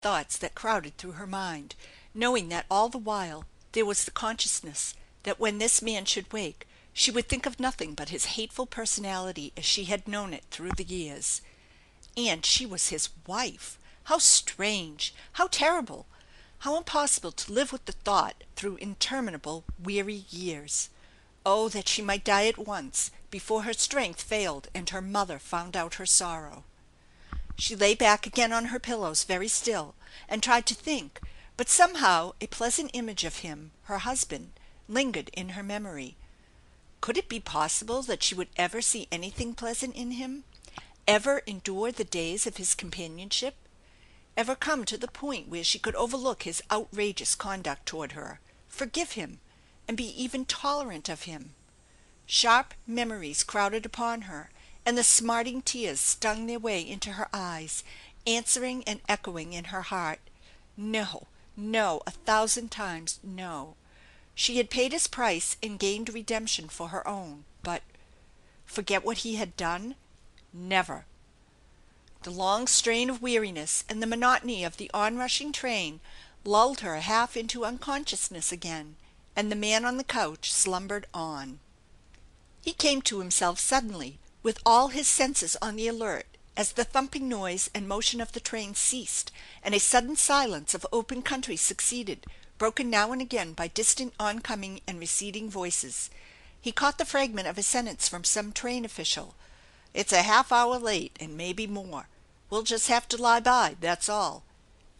thoughts that crowded through her mind, knowing that all the while there was the consciousness that when this man should wake she would think of nothing but his hateful personality as she had known it through the years. And she was his wife! How strange! How terrible! How impossible to live with the thought through interminable, weary years! Oh, that she might die at once, before her strength failed and her mother found out her sorrow! She lay back again on her pillows very still, and tried to think, but somehow a pleasant image of him, her husband, lingered in her memory. Could it be possible that she would ever see anything pleasant in him? Ever endure the days of his companionship? Ever come to the point where she could overlook his outrageous conduct toward her, forgive him, and be even tolerant of him? Sharp memories crowded upon her, and the smarting tears stung their way into her eyes, answering and echoing in her heart. No, no, 1,000 times no. She had paid his price and gained redemption for her own, but forget what he had done? Never. The long strain of weariness and the monotony of the onrushing train lulled her half into unconsciousness again, and the man on the couch slumbered on. He came to himself suddenly, with all his senses on the alert, as the thumping noise and motion of the train ceased, and a sudden silence of open country succeeded, broken now and again by distant oncoming and receding voices. He caught the fragment of a sentence from some train official. "It's a half hour late, and maybe more. We'll just have to lie by, that's all.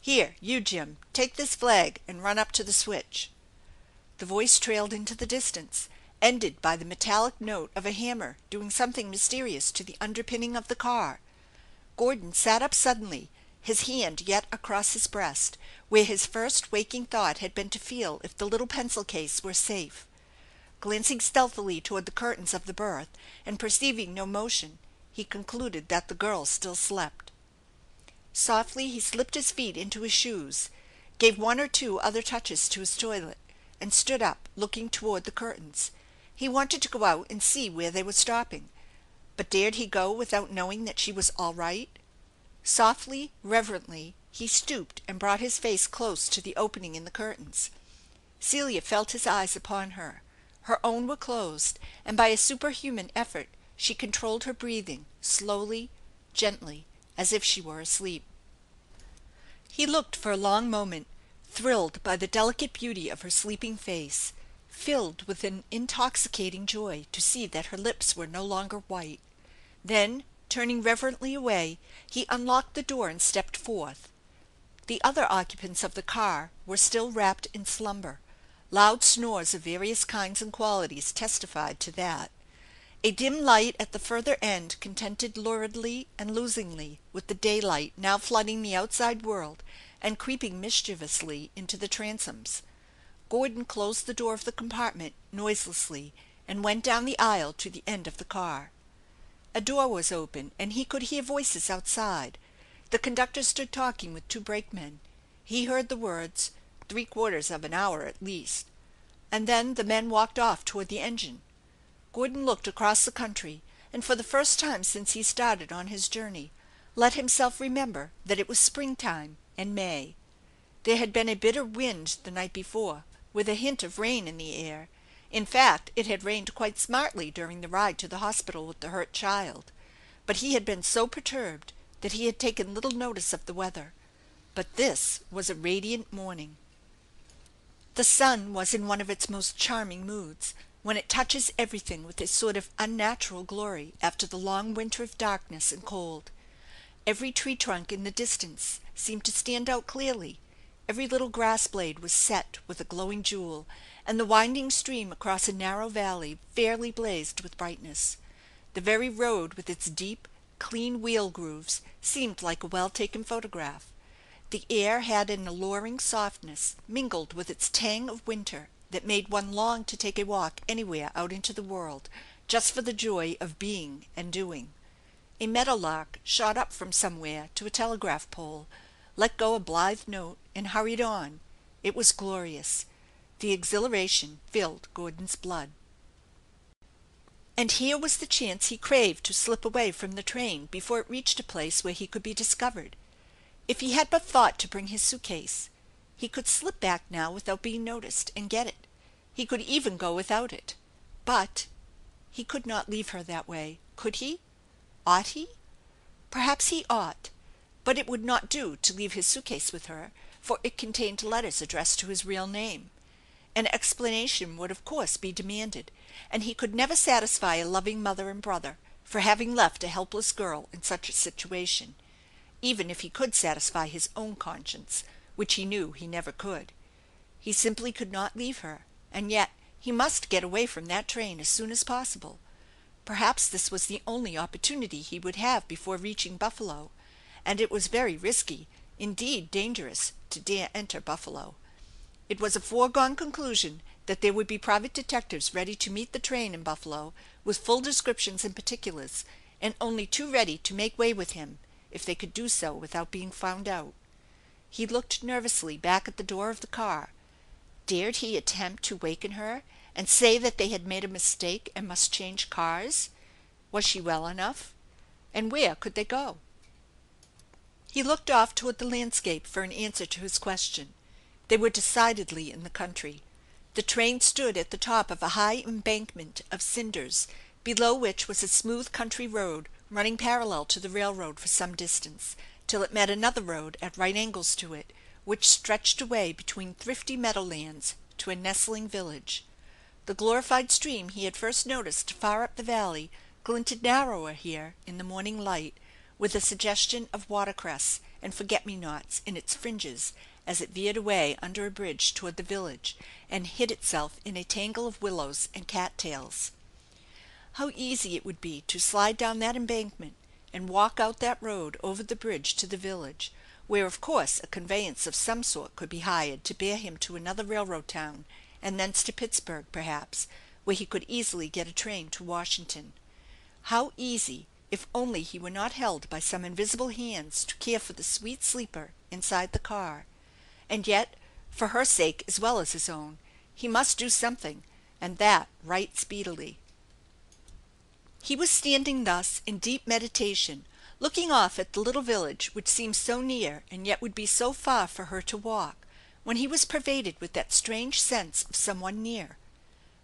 Here, you Jim, take this flag and run up to the switch." The voice trailed into the distance, ended by the metallic note of a hammer doing something mysterious to the underpinning of the car. Gordon sat up suddenly, his hand yet across his breast, where his first waking thought had been to feel if the little pencil case were safe. Glancing stealthily toward the curtains of the berth, and perceiving no motion, he concluded that the girl still slept. Softly he slipped his feet into his shoes, gave one or two other touches to his toilet, and stood up, looking toward the curtains. He wanted to go out and see where they were stopping, but dared he go without knowing that she was all right? Softly, reverently, he stooped and brought his face close to the opening in the curtains. Celia felt his eyes upon her. Her own were closed, and by a superhuman effort she controlled her breathing, slowly, gently, as if she were asleep. He looked for a long moment, thrilled by the delicate beauty of her sleeping face, filled with an intoxicating joy to see that her lips were no longer white. Then, turning reverently away, he unlocked the door and stepped forth. The other occupants of the car were still wrapped in slumber. Loud snores of various kinds and qualities testified to that. A dim light at the further end contended luridly and losingly with the daylight now flooding the outside world and creeping mischievously into the transoms. Gordon closed the door of the compartment noiselessly and went down the aisle to the end of the car. A door was open, and he could hear voices outside. The conductor stood talking with two brakemen. He heard the words, "3/4 of an hour at least," and then the men walked off toward the engine. Gordon looked across the country, and for the first time since he started on his journey, let himself remember that it was springtime and May. There had been a bitter wind the night before, with a hint of rain in the air. In fact, it had rained quite smartly during the ride to the hospital with the hurt child. But he had been so perturbed that he had taken little notice of the weather. But this was a radiant morning. The sun was in one of its most charming moods, when it touches everything with a sort of unnatural glory after the long winter of darkness and cold. Every tree trunk in the distance seemed to stand out clearly. Every little grass blade was set with a glowing jewel, and the winding stream across a narrow valley fairly blazed with brightness. The very road with its deep, clean wheel grooves seemed like a well-taken photograph. The air had an alluring softness mingled with its tang of winter that made one long to take a walk anywhere out into the world, just for the joy of being and doing. A meadowlark shot up from somewhere to a telegraph pole, let go a blithe note, and hurried on. It was glorious. The exhilaration filled Gordon's blood. And here was the chance he craved to slip away from the train before it reached a place where he could be discovered. If he had but thought to bring his suitcase, he could slip back now without being noticed and get it. He could even go without it. But he could not leave her that way, could he? Ought he? Perhaps he ought, but it would not do to leave his suitcase with her, for it contained letters addressed to his real name. An explanation would of course be demanded, and he could never satisfy a loving mother and brother for having left a helpless girl in such a situation, even if he could satisfy his own conscience, which he knew he never could. He simply could not leave her, and yet he must get away from that train as soon as possible. Perhaps this was the only opportunity he would have before reaching Buffalo, and it was very risky, indeed dangerous, to dare enter Buffalo. It was a foregone conclusion that there would be private detectives ready to meet the train in Buffalo with full descriptions and particulars, and only too ready to make way with him if they could do so without being found out. He looked nervously back at the door of the car. Dared he attempt to waken her and say that they had made a mistake and must change cars? Was she well enough? And where could they go? He looked off toward the landscape for an answer to his question. They were decidedly in the country. The train stood at the top of a high embankment of cinders, below which was a smooth country road running parallel to the railroad for some distance, till it met another road at right angles to it, which stretched away between thrifty meadowlands to a nestling village. The glorified stream he had first noticed far up the valley glinted narrower here in the morning light, with a suggestion of watercress and forget-me-nots in its fringes as it veered away under a bridge toward the village and hid itself in a tangle of willows and cat-tails. How easy it would be to slide down that embankment and walk out that road over the bridge to the village, where of course a conveyance of some sort could be hired to bear him to another railroad town, and thence to Pittsburgh, perhaps, where he could easily get a train to Washington. How easy, if only he were not held by some invisible hands to care for the sweet sleeper inside the car. And yet, for her sake as well as his own, he must do something, and that right speedily. He was standing thus in deep meditation, looking off at the little village which seemed so near and yet would be so far for her to walk, when he was pervaded with that strange sense of someone near.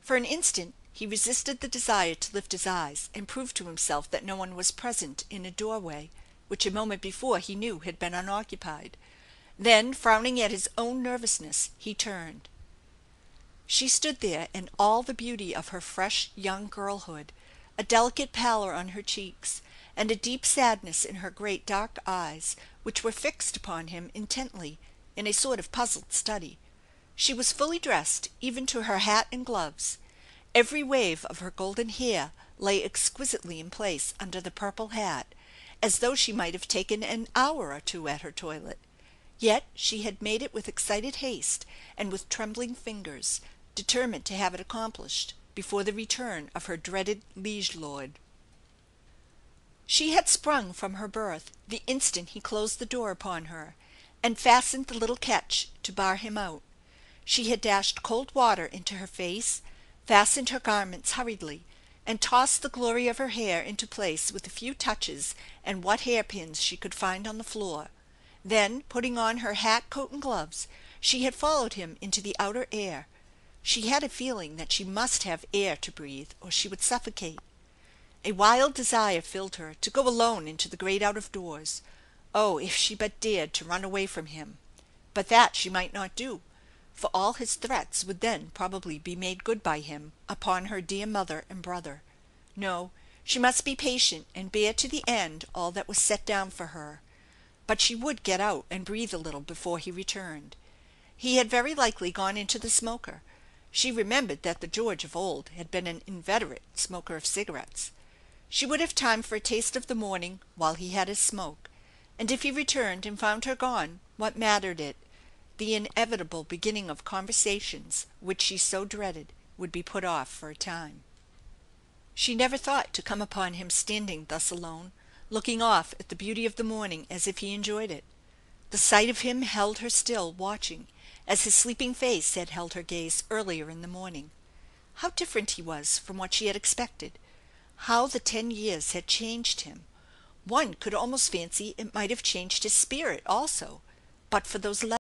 For an instant he resisted the desire to lift his eyes and prove to himself that no one was present in a doorway, which a moment before he knew had been unoccupied. Then, frowning at his own nervousness, he turned. She stood there in all the beauty of her fresh young girlhood, a delicate pallor on her cheeks, and a deep sadness in her great dark eyes, which were fixed upon him intently in a sort of puzzled study. She was fully dressed, even to her hat and gloves. Every wave of her golden hair lay exquisitely in place under the purple hat, as though she might have taken an hour or two at her toilet. Yet she had made it with excited haste and with trembling fingers, determined to have it accomplished before the return of her dreaded liege lord. She had sprung from her berth the instant he closed the door upon her, and fastened the little catch to bar him out. She had dashed cold water into her face, fastened her garments hurriedly, and tossed the glory of her hair into place with a few touches and what hairpins she could find on the floor. Then, putting on her hat, coat, and gloves, she had followed him into the outer air. She had a feeling that she must have air to breathe, or she would suffocate. A wild desire filled her to go alone into the great out of doors. Oh, if she but dared to run away from him! But that she might not do, for all his threats would then probably be made good by him upon her dear mother and brother. No, she must be patient and bear to the end all that was set down for her. But she would get out and breathe a little before he returned. He had very likely gone into the smoker. She remembered that the George of old had been an inveterate smoker of cigarettes. She would have time for a taste of the morning while he had his smoke, and if he returned and found her gone, what mattered it? The inevitable beginning of conversations, which she so dreaded, would be put off for a time. She never thought to come upon him standing thus alone, looking off at the beauty of the morning as if he enjoyed it. The sight of him held her still, watching, as his sleeping face had held her gaze earlier in the morning. How different he was from what she had expected! How the 10 years had changed him! One could almost fancy it might have changed his spirit also, but for those letters.